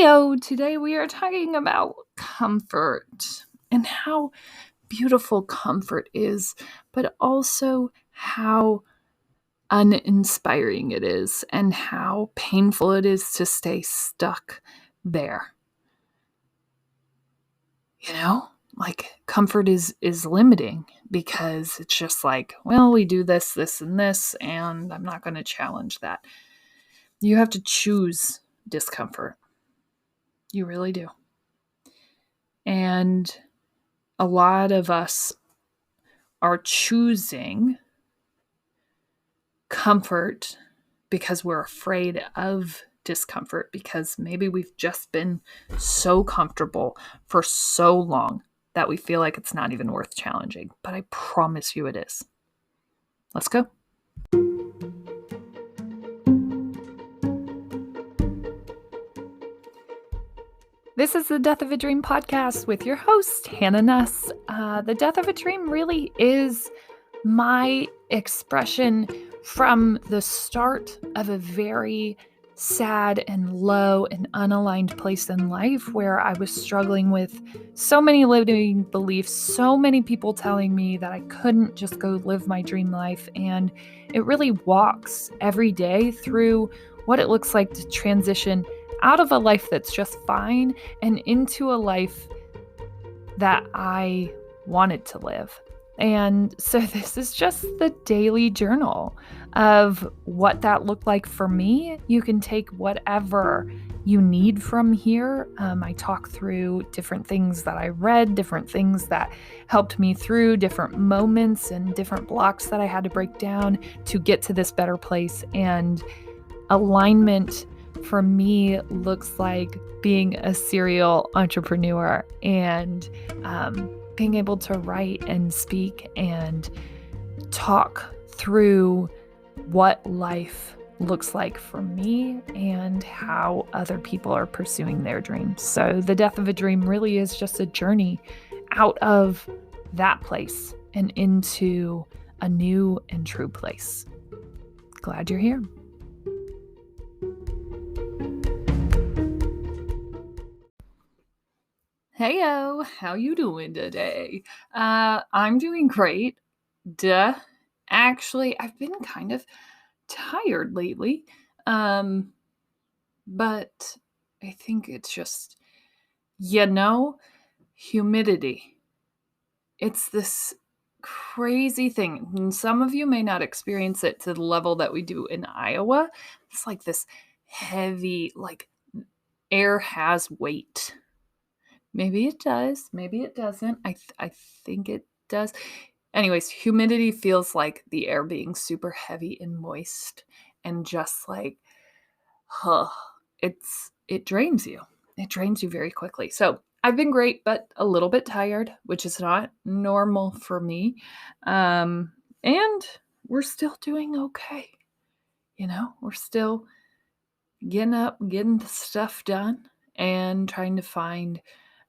Heyo, today we are talking about comfort and how beautiful comfort is, but also how uninspiring it is and how painful it is to stay stuck there. Comfort is limiting because it's just like, well, we do this, and this, and I'm not going to challenge that. You have to choose discomfort. You really do. And a lot of us are choosing comfort because we're afraid of discomfort, because maybe we've just been so comfortable for so long that we feel like it's not even worth challenging. But I promise you it is. Let's go. This is the Death of a Dream podcast with your host, Hannah Nuss. The Death of a Dream really is my expression from the start of a very sad and low and unaligned place in life where I was struggling with so many limiting beliefs, so many people telling me that I couldn't just go live my dream life. And it really walks every day through what it looks like to transition out of a life that's just fine and into a life that I wanted to live. And so this is just the daily journal of what that looked like for me. You can take whatever you need from here. I talk through different things that I read, different things that helped me through, different moments and different blocks that I had to break down to get to this better place. And alignment for me looks like being a serial entrepreneur and being able to write and speak and talk through what life looks like for me and how other people are pursuing their dreams. So the Death of a Dream really is just a journey out of that place and into a new and true place. Glad you're here. Heyo, how you doing today? I'm doing great. Actually, I've been kind of tired lately. But I think it's just, humidity. It's this crazy thing. And some of you may not experience it to the level that we do in Iowa. It's like this heavy, like air has weight. Maybe it does. Maybe it doesn't. I think it does. Anyways, humidity feels like the air being super heavy and moist and just like, it drains you. It drains you very quickly. So I've been great, but a little bit tired, which is not normal for me. And we're still doing okay. We're still getting up, getting the stuff done and trying to find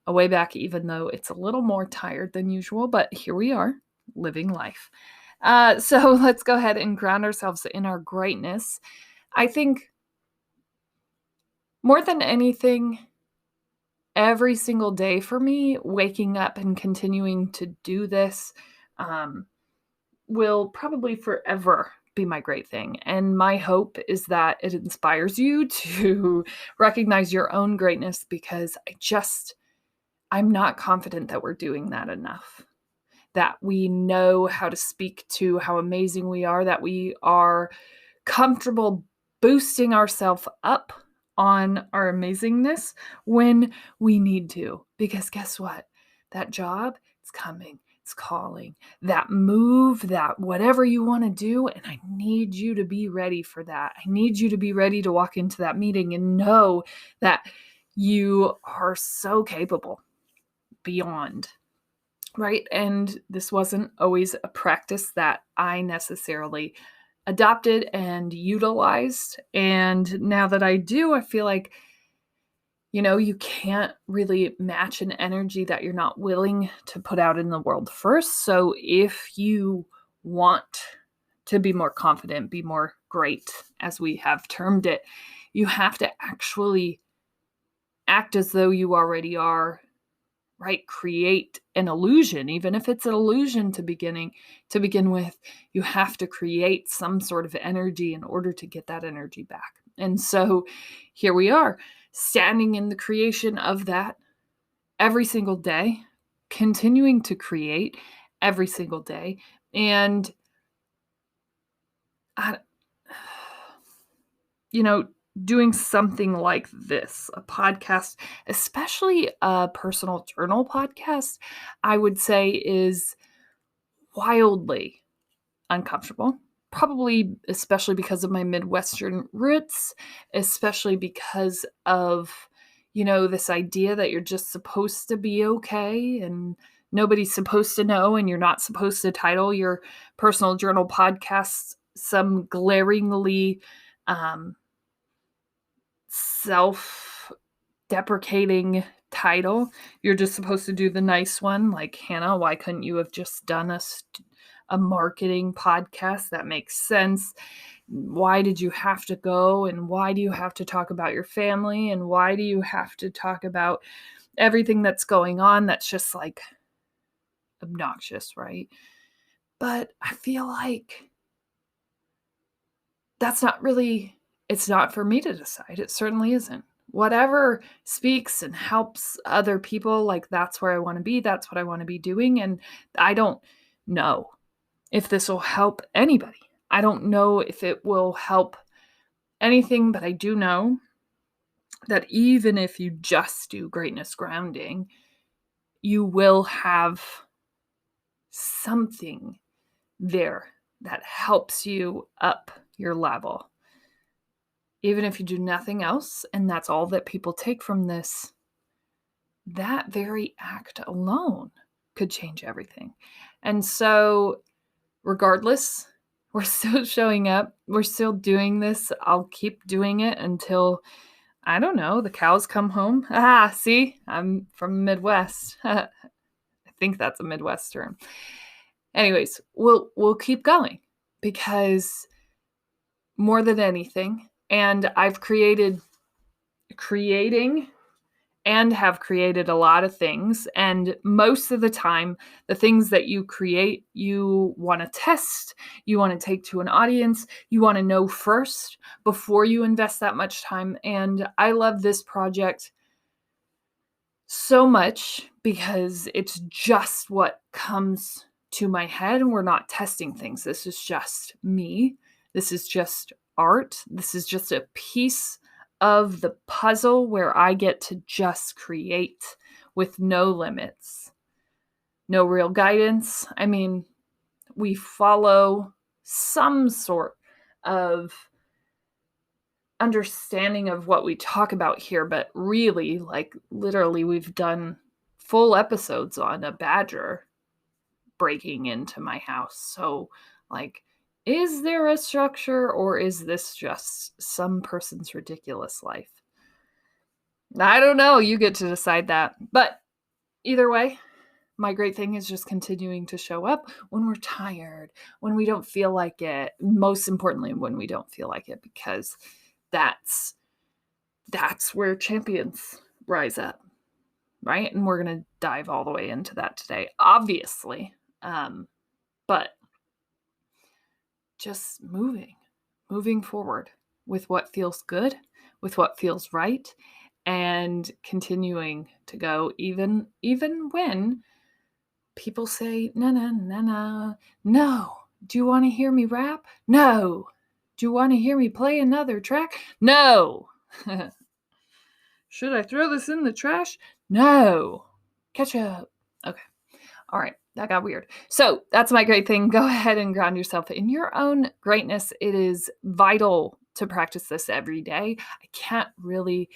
a way back, even though it's a little more tired than usual, but here we are living life. So let's go ahead and ground ourselves in our greatness. I think more than anything, every single day for me, waking up and continuing to do this will probably forever be my great thing. And my hope is that it inspires you to recognize your own greatness, because I'm not confident that we're doing that enough, that we know how to speak to how amazing we are, that we are comfortable boosting ourselves up on our amazingness when we need to. Because guess what? That job, it's coming, it's calling, that move, that whatever you want to do, and I need you to be ready for that. I need you to be ready to walk into that meeting and know that you are so capable. Beyond, right? And this wasn't always a practice that I necessarily adopted and utilized. And now that I do, I feel like, you can't really match an energy that you're not willing to put out in the world first. So if you want to be more confident, be more great, as we have termed it, you have to actually act as though you already are, right? Create an illusion, even if it's an illusion to begin with. You have to create some sort of energy in order to get that energy back. And so here we are, standing in the creation of that every single day, continuing to create every single day. And doing something like this, a podcast, especially a personal journal podcast, I would say is wildly uncomfortable. Probably especially because of my Midwestern roots, especially because of, this idea that you're just supposed to be okay and nobody's supposed to know, and you're not supposed to title your personal journal podcast some glaringly self-deprecating title. You're just supposed to do the nice one, like, Hannah, why couldn't you have just done a marketing podcast? That makes sense. Why did you have to go, and why do you have to talk about your family, and why do you have to talk about everything that's going on that's just like obnoxious, right? But I feel like it's not for me to decide. It certainly isn't. Whatever speaks and helps other people, like, that's where I want to be. That's what I want to be doing. And I don't know if this will help anybody. I don't know if it will help anything, but I do know that even if you just do greatness grounding, you will have something there that helps you up your level. Even if you do nothing else, and that's all that people take from this, that very act alone could change everything. And so, regardless, we're still showing up. We're still doing this. I'll keep doing it until, I don't know, the cows come home. See, I'm from the Midwest. I think that's a Midwest term. Anyways, we'll keep going, because more than anything, and I've creating and have created a lot of things. And most of the time, the things that you create, you want to test, you want to take to an audience, you want to know first before you invest that much time. And I love this project so much because it's just what comes to my head, and we're not testing things. This is just me. This is just art. This is just a piece of the puzzle where I get to just create with no limits, no real guidance. I mean, we follow some sort of understanding of what we talk about here, but really, like, literally, we've done full episodes on a badger breaking into my house. So, like, is there a structure, or is this just some person's ridiculous life? I don't know. You get to decide that. But either way, my great thing is just continuing to show up when we're tired, when we don't feel like it. Most importantly, when we don't feel like it, because that's where champions rise up, right? And we're going to dive all the way into that today, obviously. But just moving forward with what feels good, with what feels right, and continuing to go even when people say, no. Do you want to hear me rap? No. Do you want to hear me play another track? No. Should I throw this in the trash? No. Catch up. Okay. All right. That got weird. So that's my great thing. Go ahead and ground yourself in your own greatness. It is vital to practice this every day. I can't really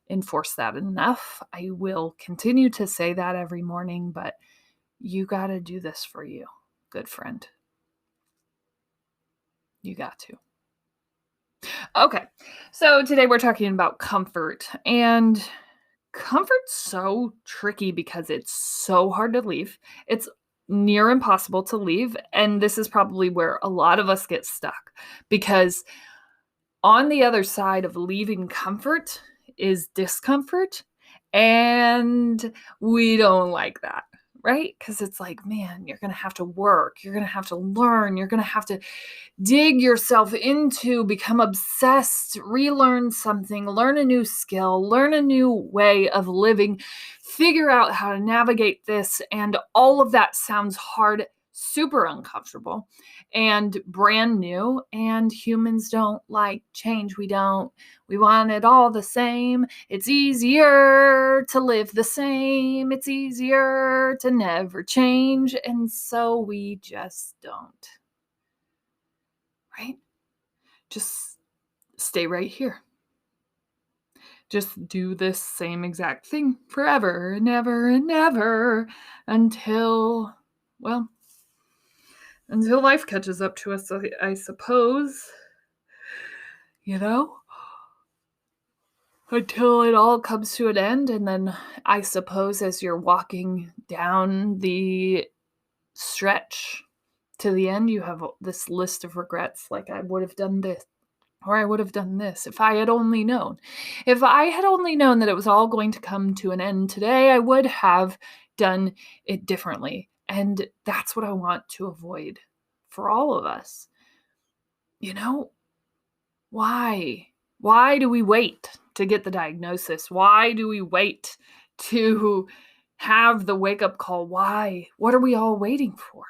enforce that enough. I will continue to say that every morning, but you got to do this for you, good friend. You got to. Okay. So today we're talking about comfort, and comfort's so tricky because it's so hard to leave. It's near impossible to leave. And this is probably where a lot of us get stuck, because on the other side of leaving comfort is discomfort. And we don't like that, right? Because it's like, man, you're going to have to work. You're going to have to learn. You're going to have to dig yourself into, become obsessed, relearn something, learn a new skill, learn a new way of living, figure out how to navigate this. And all of that sounds hard, super uncomfortable, and brand new. And humans don't like change. We want it all the same. It's easier to live the same. It's easier to never change. And so we just don't. Right? Just stay right here. Just do this same exact thing forever and ever and ever until life catches up to us, I suppose. Until it all comes to an end. And then I suppose as you're walking down the stretch to the end, you have this list of regrets, like I would have done this, or I would have done this if I had only known. If I had only known that it was all going to come to an end today, I would have done it differently. And that's what I want to avoid for all of us. Why? Why do we wait to get the diagnosis? Why do we wait to have the wake-up call? Why? What are we all waiting for?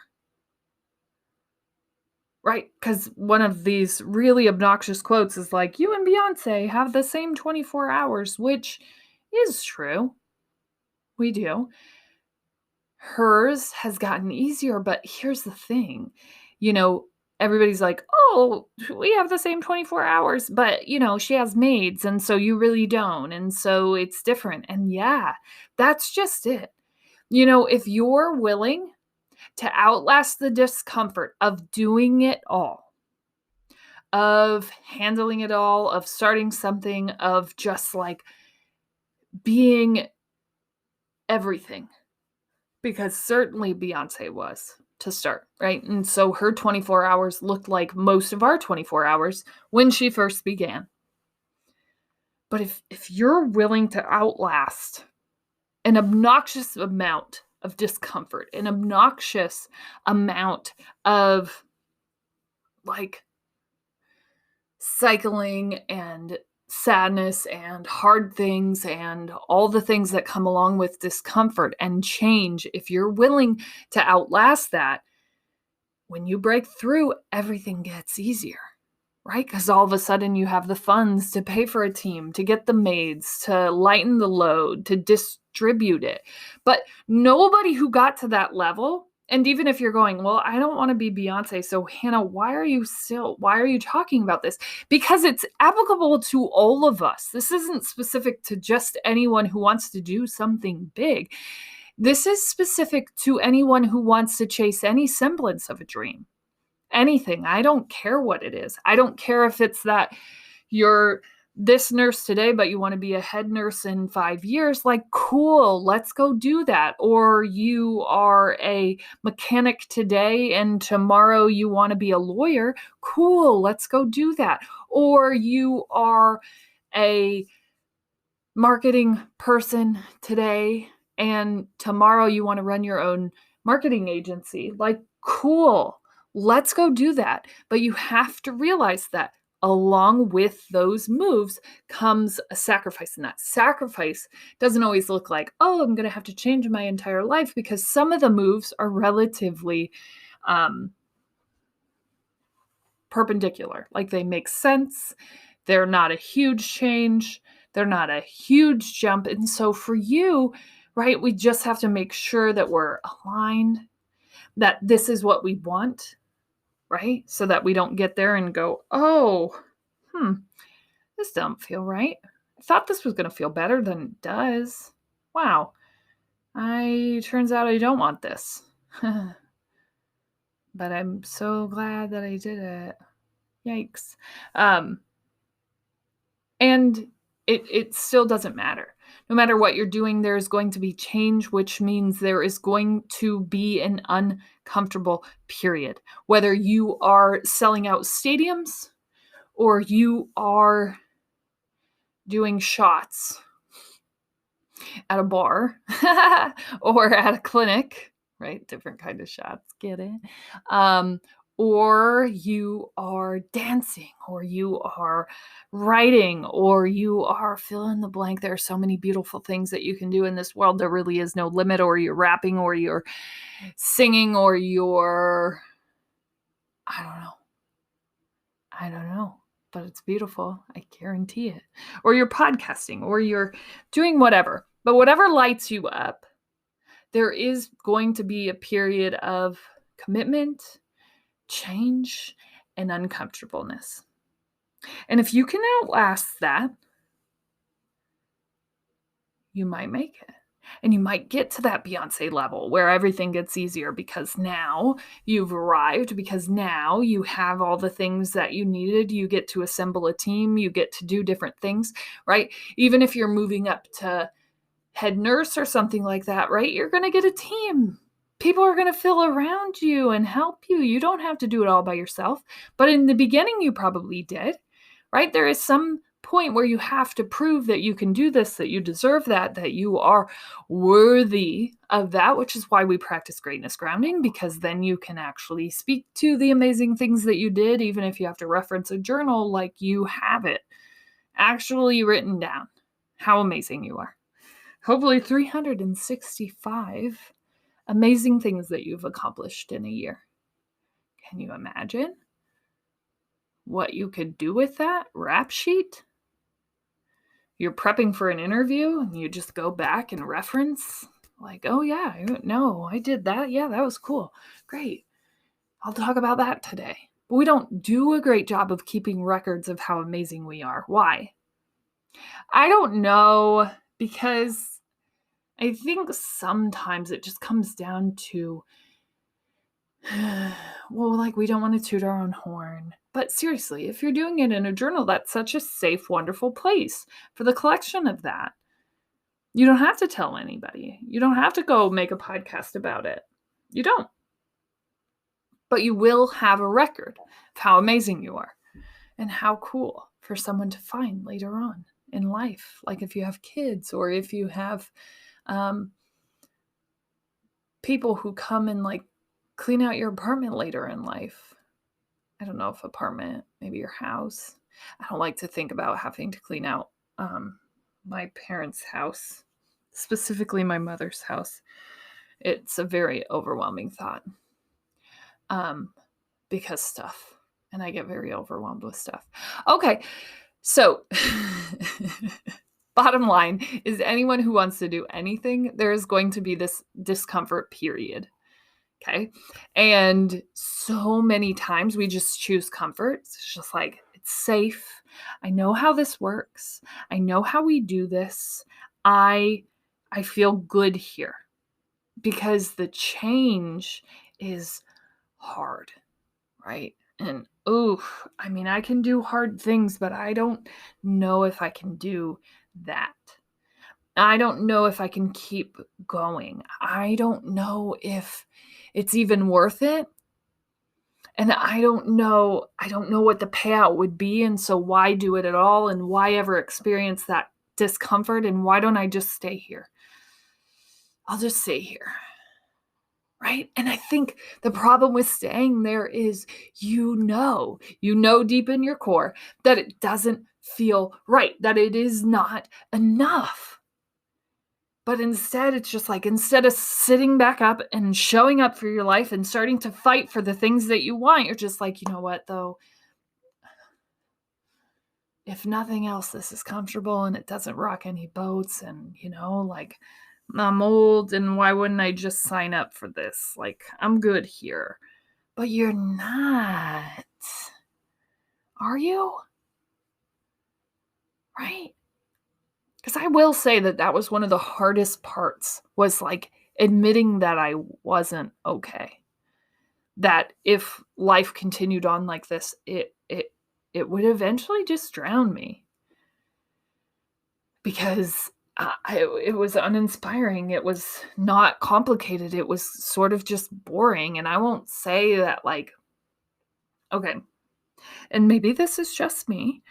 Right? Because one of these really obnoxious quotes is like, you and Beyonce have the same 24 hours, which is true. We do. Hers has gotten easier, but here's the thing. Everybody's like, oh, we have the same 24 hours, but, she has maids, and so you really don't, and so it's different. And yeah, that's just it. If you're willing to outlast the discomfort of doing it all, of handling it all, of starting something, of just like being everything, because certainly Beyonce was to start, right? And so her 24 hours looked like most of our 24 hours when she first began. But if you're willing to outlast an obnoxious amount of discomfort, an obnoxious amount of like cycling and sadness and hard things and all the things that come along with discomfort and change, if you're willing to outlast that, when you break through, everything gets easier, right? Because all of a sudden you have the funds to pay for a team, to get the maids, to lighten the load, to distribute it. But nobody who got to that level, and even if you're going, well, I don't want to be Beyonce, so Hannah, why are you talking about this? Because it's applicable to all of us. This isn't specific to just anyone who wants to do something big. This is specific to anyone who wants to chase any semblance of a dream. Anything. I don't care what it is. I don't care if it's that you're this nurse today, but you want to be a head nurse in 5 years. Like, cool, let's go do that. Or you are a mechanic today and tomorrow you want to be a lawyer. Cool, let's go do that. Or you are a marketing person today and tomorrow you want to run your own marketing agency. Like, cool, let's go do that. But you have to realize that along with those moves comes a sacrifice. And that sacrifice doesn't always look like, oh, I'm going to have to change my entire life, because some of the moves are relatively perpendicular. Like, they make sense. They're not a huge change. They're not a huge jump. And so for you, right, we just have to make sure that we're aligned, that this is what we want, right? So that we don't get there and go, oh, this doesn't feel right. I thought this was going to feel better than it does. Wow. Turns out I don't want this. But I'm so glad that I did it. Yikes. And it still doesn't matter. No matter what you're doing, there is going to be change, which means there is going to be an uncomfortable period. Whether you are selling out stadiums or you are doing shots, at a bar or at a clinic, right? Different kind of shots, get it? Or you are dancing, or you are writing, or you are fill in the blank. There are so many beautiful things that you can do in this world. There really is no limit. Or you're rapping, or you're singing, or you're, I don't know, but it's beautiful. I guarantee it. Or you're podcasting, or you're doing whatever. But whatever lights you up, there is going to be a period of commitment, change, and uncomfortableness. And if you can outlast that, you might make it. And you might get to that Beyonce level where everything gets easier because now you've arrived, because now you have all the things that you needed. You get to assemble a team, you get to do different things, right? Even if you're moving up to head nurse or something like that, right? You're going to get a team. People are going to fill around you and help you. You don't have to do it all by yourself. But in the beginning, you probably did, right? There is some point where you have to prove that you can do this, that you deserve that you are worthy of that, which is why we practice greatness grounding, because then you can actually speak to the amazing things that you did, even if you have to reference a journal, like you have it actually written down, how amazing you are. Hopefully 365 amazing things that you've accomplished in a year. Can you imagine what you could do with that rap sheet? You're prepping for an interview and you just go back and reference, like, oh yeah, no, I did that. Yeah, that was cool. Great. I'll talk about that today. But we don't do a great job of keeping records of how amazing we are. Why? I don't know, because I think sometimes it just comes down to, well, like, we don't want to toot our own horn. But seriously, if you're doing it in a journal, that's such a safe, wonderful place for the collection of that. You don't have to tell anybody. You don't have to go make a podcast about it. You don't. But you will have a record of how amazing you are and how cool for someone to find later on in life. Like if you have kids, or if you have people who come and like clean out your apartment later in life. I don't know if apartment, maybe your house. I don't like to think about having to clean out my parents' house, specifically my mother's house. It's a very overwhelming thought because stuff, and I get very overwhelmed with stuff. Okay, so bottom line is, anyone who wants to do anything, there is going to be this discomfort period. Okay. And so many times we just choose comfort. It's just like, it's safe. I know how this works. I know how we do this. I feel good here, because the change is hard, right? And I mean, I can do hard things, but I don't know if I can do that. I don't know if I can keep going. I don't know if it's even worth it. And I don't know what the payout would be. And so why do it at all? And why ever experience that discomfort? And why don't I just stay here? I'll just stay here. Right? And I think the problem with staying there is, you know deep in your core that it doesn't feel right, that it is not enough. But instead, it's just like, instead of sitting back up and showing up for your life and starting to fight for the things that you want, you're just like, you know what, though? If nothing else, this is comfortable and it doesn't rock any boats. And, like, I'm old, and why wouldn't I just sign up for this? Like, I'm good here. But you're not. Are you? Right? Because I will say that was one of the hardest parts, was like admitting that I wasn't okay. That if life continued on like this, it would eventually just drown me. Because it was uninspiring. It was not complicated. It was sort of just boring. And I won't say that, like, okay, and maybe this is just me,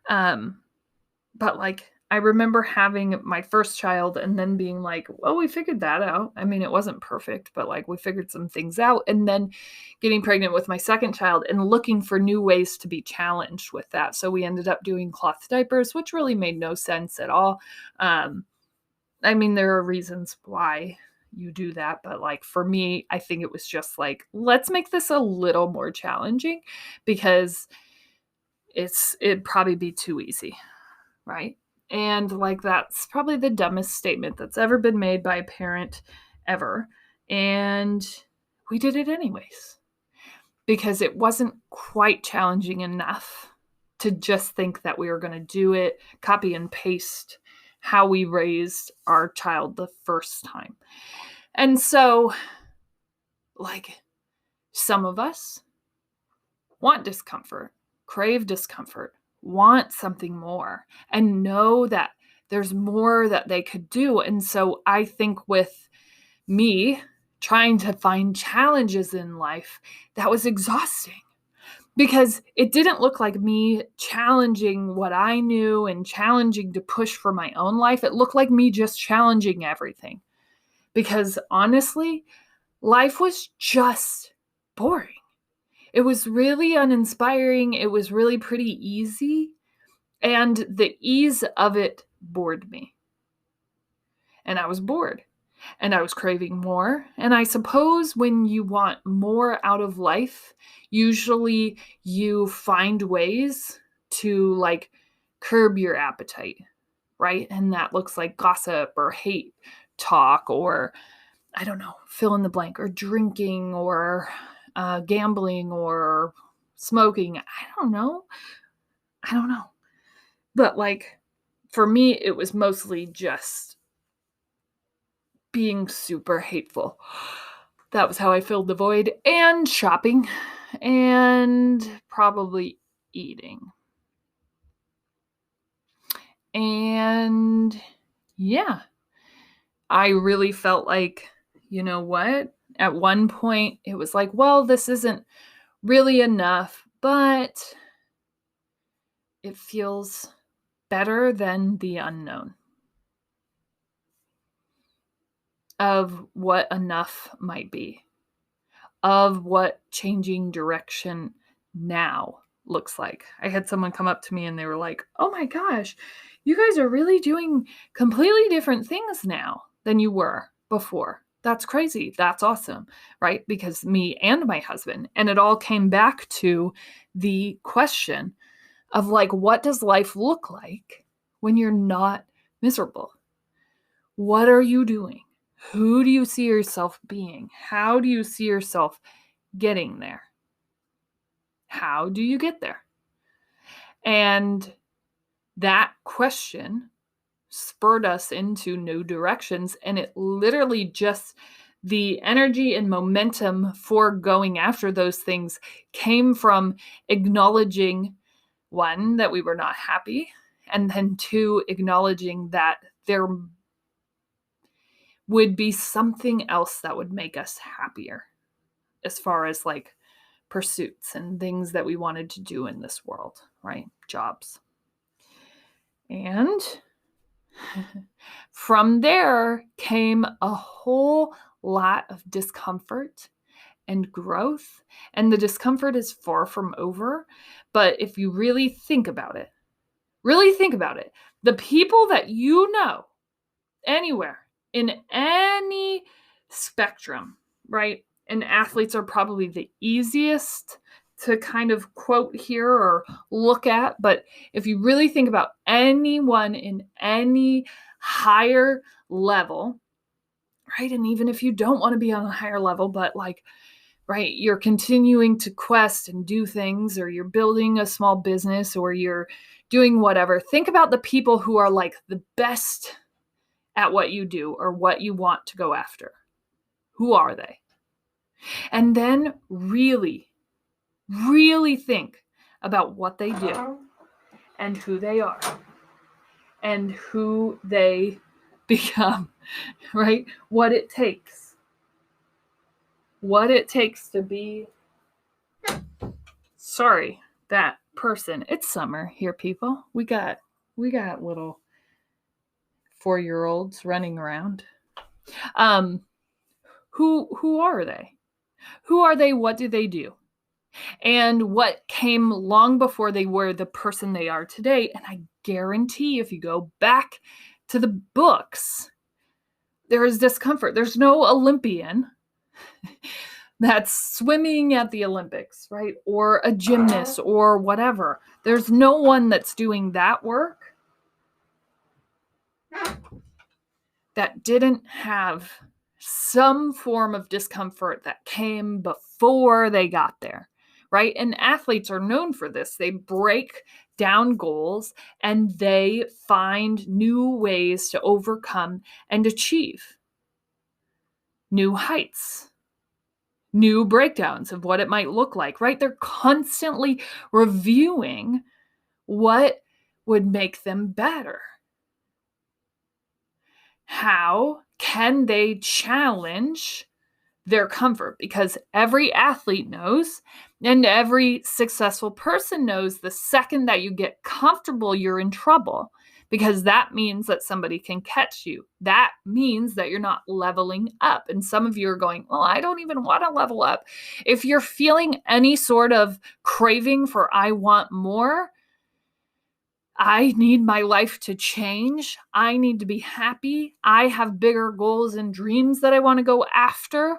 but like, I remember having my first child and then being like, well, we figured that out. I mean, it wasn't perfect, but like we figured some things out. And then getting pregnant with my second child and looking for new ways to be challenged with that. So we ended up doing cloth diapers, which really made no sense at all. I mean, there are reasons why you do that, but like for me, I think it was just like, let's make this a little more challenging because it'd probably be too easy, right? And like that's probably the dumbest statement that's ever been made by a parent ever. And we did it anyways because it wasn't quite challenging enough to just think that we were going to do it, copy and paste how we raised our child the first time. And so, like, some of us want discomfort, crave discomfort, want something more, and know that there's more that they could do. And so I think with me trying to find challenges in life, that was exhausting because it didn't look like me challenging what I knew and challenging to push for my own life. It looked like me just challenging everything because honestly, life was just boring. It was really uninspiring. It was really pretty easy. And the ease of it bored me. And I was bored. And I was craving more. And I suppose when you want more out of life, usually you find ways to like curb your appetite, right? And that looks like gossip or hate talk or, I don't know, fill in the blank, or drinking or gambling or smoking. I don't know. But like for me, it was mostly just being super hateful. That was how I filled the void, and shopping and probably eating. And yeah, I really felt like, you know what? At one point, it was like, well, this isn't really enough, but it feels better than the unknown of what enough might be, of what changing direction now looks like. I had someone come up to me and they were like, oh my gosh, you guys are really doing completely different things now than you were before. That's crazy. That's awesome, right? Because me and my husband, and it all came back to the question of like, what does life look like when you're not miserable? What are you doing? Who do you see yourself being? How do you see yourself getting there? How do you get there? And that question spurred us into new directions. And it literally just, the energy and momentum for going after those things came from acknowledging, one, that we were not happy, and then two, acknowledging that there would be something else that would make us happier as far as like pursuits and things that we wanted to do in this world, right? Jobs. And from there came a whole lot of discomfort and growth. And the discomfort is far from over. But if you really think about it, the people that you know anywhere in any spectrum, right? And athletes are probably the easiest to kind of quote here or look at. But if you really think about anyone in any higher level, right? And even if you don't want to be on a higher level, but like, right, you're continuing to quest and do things, or you're building a small business, or you're doing whatever, think about the people who are like the best at what you do or what you want to go after. Who are they? And then really, really think about what they do and who they are and who they become, right? What it takes to be, sorry, that person. It's summer here, people. We got little 4-year-olds running around. Who are they? Who are they? What do they do? And what came long before they were the person they are today? And I guarantee if you go back to the books, there is discomfort. There's no Olympian that's swimming at the Olympics, right? Or a gymnast or whatever. There's no one that's doing that work that didn't have some form of discomfort that came before they got there, right? And athletes are known for this. They break down goals and they find new ways to overcome and achieve new heights, new breakdowns of what it might look like, right? They're constantly reviewing what would make them better. How can they challenge their comfort? Because every athlete knows, and every successful person knows, the second that you get comfortable, you're in trouble, because that means that somebody can catch you. That means that you're not leveling up. And some of you are going, well, I don't even want to level up. If you're feeling any sort of craving for I want more, I need my life to change, I need to be happy, I have bigger goals and dreams that I want to go after.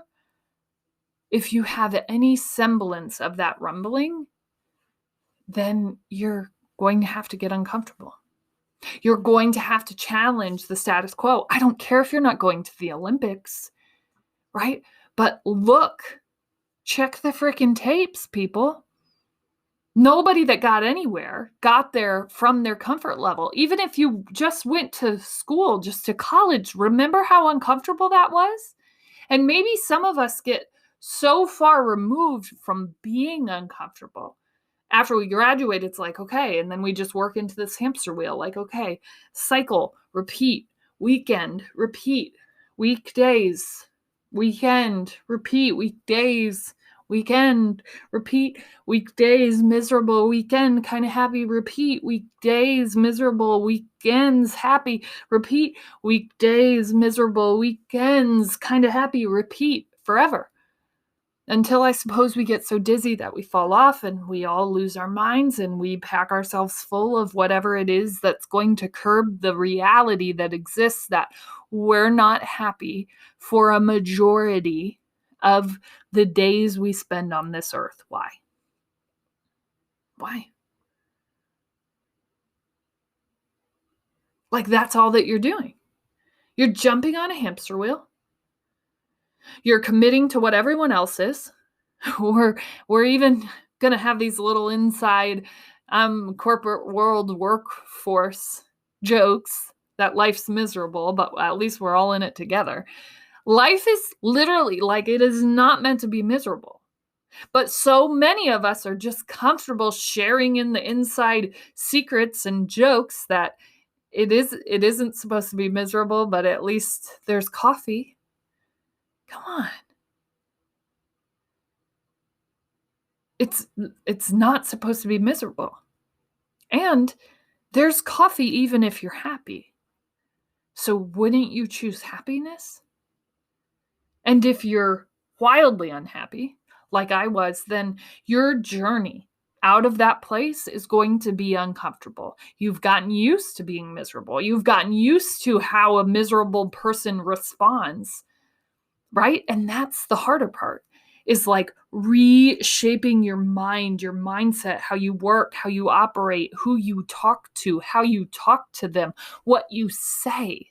If you have any semblance of that rumbling, then you're going to have to get uncomfortable. You're going to have to challenge the status quo. I don't care if you're not going to the Olympics, right? But look, check the freaking tapes, people. Nobody that got anywhere got there from their comfort level. Even if you just went to school, just to college, remember how uncomfortable that was? And maybe some of us get so far removed from being uncomfortable. After we graduate, it's like, okay, and then we just work into this hamster wheel. Like, okay, cycle, repeat, weekend, repeat, weekdays, weekend, repeat, weekdays, weekend, repeat, weekdays, miserable, weekend, kind of happy, repeat, weekdays, miserable, weekends, happy, repeat, weekdays, miserable, weekends, kind of happy, repeat forever. Until I suppose we get so dizzy that we fall off and we all lose our minds and we pack ourselves full of whatever it is that's going to curb the reality that exists, that we're not happy for a majority of the days we spend on this earth. Why? Why? Like, that's all that you're doing. You're jumping on a hamster wheel. You're committing to what everyone else is. We're even going to have these little inside corporate world workforce jokes that life's miserable, but at least we're all in it together. Life is literally, like, it is not meant to be miserable. But so many of us are just comfortable sharing in the inside secrets and jokes that it isn't supposed to be miserable, but at least there's coffee. Come on. It's not supposed to be miserable. And there's coffee even if you're happy. So wouldn't you choose happiness? And if you're wildly unhappy, like I was, then your journey out of that place is going to be uncomfortable. You've gotten used to being miserable. You've gotten used to how a miserable person responds, right? And that's the harder part, is like reshaping your mind, your mindset, how you work, how you operate, who you talk to, how you talk to them, what you say,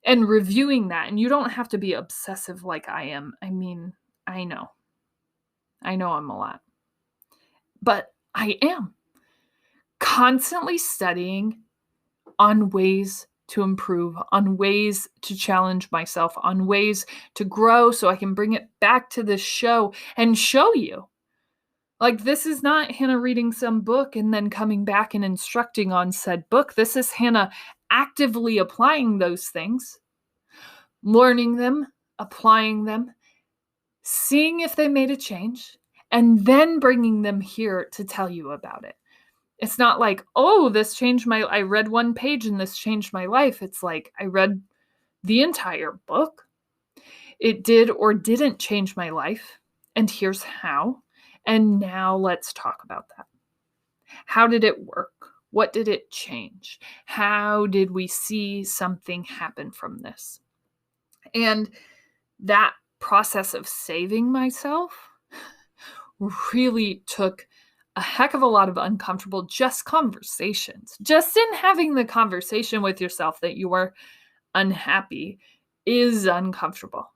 and reviewing that. And you don't have to be obsessive like I am. I mean, I know I'm a lot, but I am constantly studying on ways to improve, on ways to challenge myself, on ways to grow so I can bring it back to this show and show you. Like, this is not Hannah reading some book and then coming back and instructing on said book. This is Hannah actively applying those things, learning them, applying them, seeing if they made a change, and then bringing them here to tell you about it. It's not like, oh, I read one page and this changed my life. It's like, I read the entire book. It did or didn't change my life. And here's how. And now let's talk about that. How did it work? What did it change? How did we see something happen from this? And that process of saving myself really took a heck of a lot of uncomfortable just conversations. Just in having the conversation with yourself that you are unhappy is uncomfortable.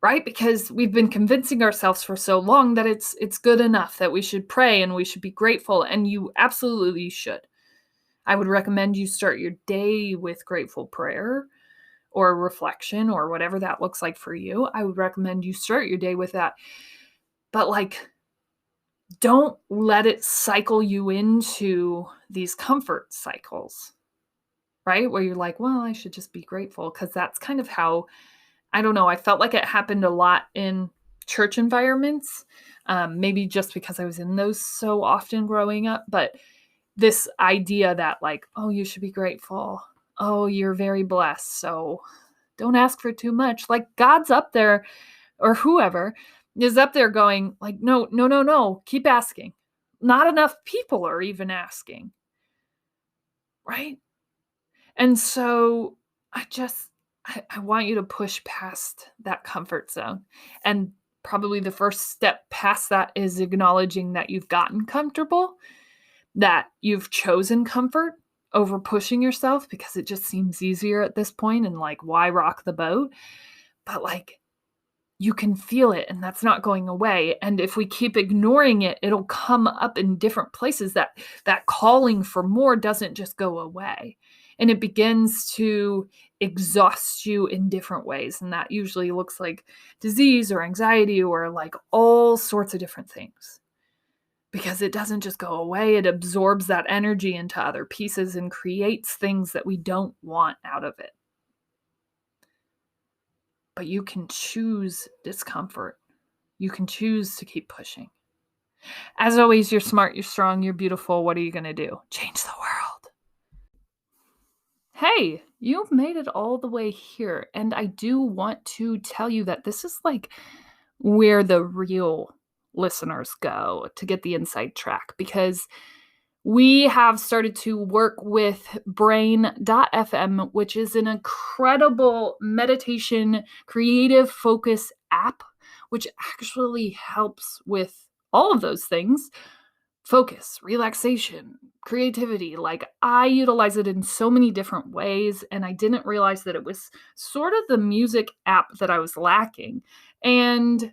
Right? Because we've been convincing ourselves for so long that it's good enough, that we should pray and we should be grateful, and you absolutely should. I would recommend you start your day with grateful prayer or reflection or whatever that looks like for you. I would recommend you start your day with that. But don't let it cycle you into these comfort cycles, right? Where you're like, well, I should just be grateful, because that's kind of how, I don't know, I felt like it happened a lot in church environments, maybe just because I was in those so often growing up, but this idea that oh, you should be grateful. Oh, you're very blessed, so don't ask for too much. God's up there, or whoever is up there going no, no, no, no, keep asking. Not enough people are even asking, right? And so I want you to push past that comfort zone. And probably the first step past that is acknowledging that you've gotten comfortable, that you've chosen comfort over pushing yourself because it just seems easier at this point, and why rock the boat? But you can feel it, and that's not going away. And if we keep ignoring it, it'll come up in different places. That calling for more doesn't just go away. And it begins to exhaust you in different ways. And that usually looks like disease or anxiety or all sorts of different things. Because it doesn't just go away, it absorbs that energy into other pieces and creates things that we don't want out of it. But you can choose discomfort. You can choose to keep pushing. As always, you're smart, you're strong, you're beautiful. What are you going to do? Change the world. Hey, you've made it all the way here. And I do want to tell you that this is where the real listeners go to get the inside track, because we have started to work with Brain.fm, which is an incredible meditation creative focus app, which actually helps with all of those things: focus, relaxation, creativity. I utilize it in so many different ways, and I didn't realize that it was sort of the music app that I was lacking. And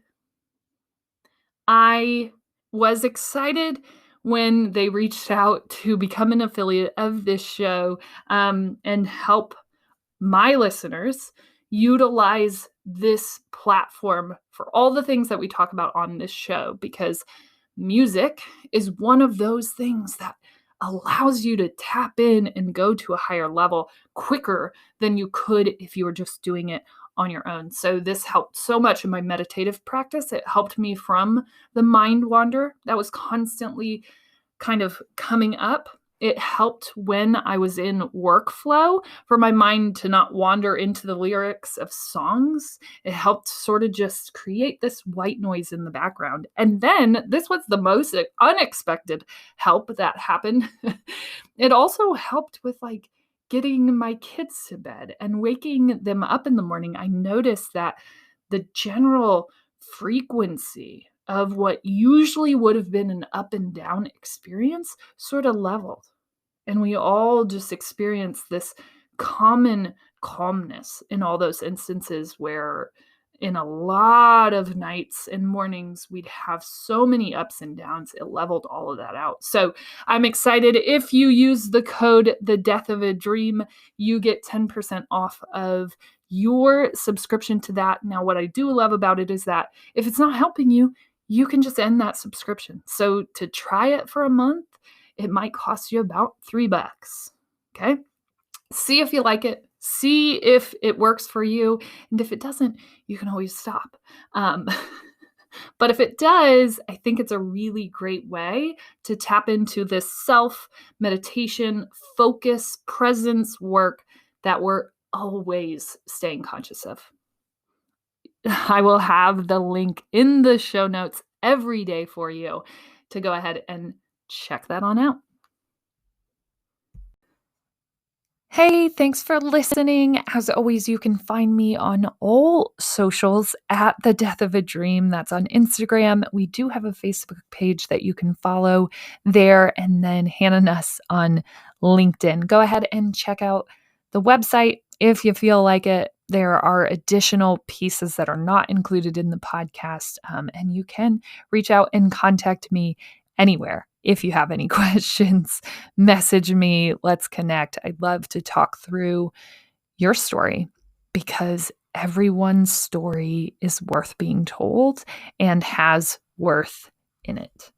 I was excited when they reached out to become an affiliate of this show, and help my listeners utilize this platform for all the things that we talk about on this show, because music is one of those things that allows you to tap in and go to a higher level quicker than you could if you were just doing it on your own. So this helped so much in my meditative practice. It helped me from the mind wander that was constantly kind of coming up. It helped when I was in workflow for my mind to not wander into the lyrics of songs. It helped sort of just create this white noise in the background. And then this was the most unexpected help that happened. It also helped with getting my kids to bed and waking them up in the morning. I noticed that the general frequency of what usually would have been an up and down experience sort of leveled. And we all just experience this common calmness in all those instances where in a lot of nights and mornings we'd have so many ups and downs. It leveled all of that out. So I'm excited. If you use the code The Death of a Dream, you get 10% off of your subscription to that. Now, what I do love about it is that if it's not helping you, you can just end that subscription. So to try it for a month, it might cost you about $3. Okay. See if you like it. See if it works for you. And if it doesn't, you can always stop. But if it does, I think it's a really great way to tap into this self meditation, focus, presence work that we're always staying conscious of. I will have the link in the show notes every day for you to go ahead and check that on out. Hey, thanks for listening. As always, you can find me on all socials at The Death of a Dream. That's on Instagram. We do have a Facebook page that you can follow there, and then Hannah Nuss on LinkedIn. Go ahead and check out the website if you feel like it. There are additional pieces that are not included in the podcast, and you can reach out and contact me anywhere. If you have any questions, message me. Let's connect. I'd love to talk through your story because everyone's story is worth being told and has worth in it.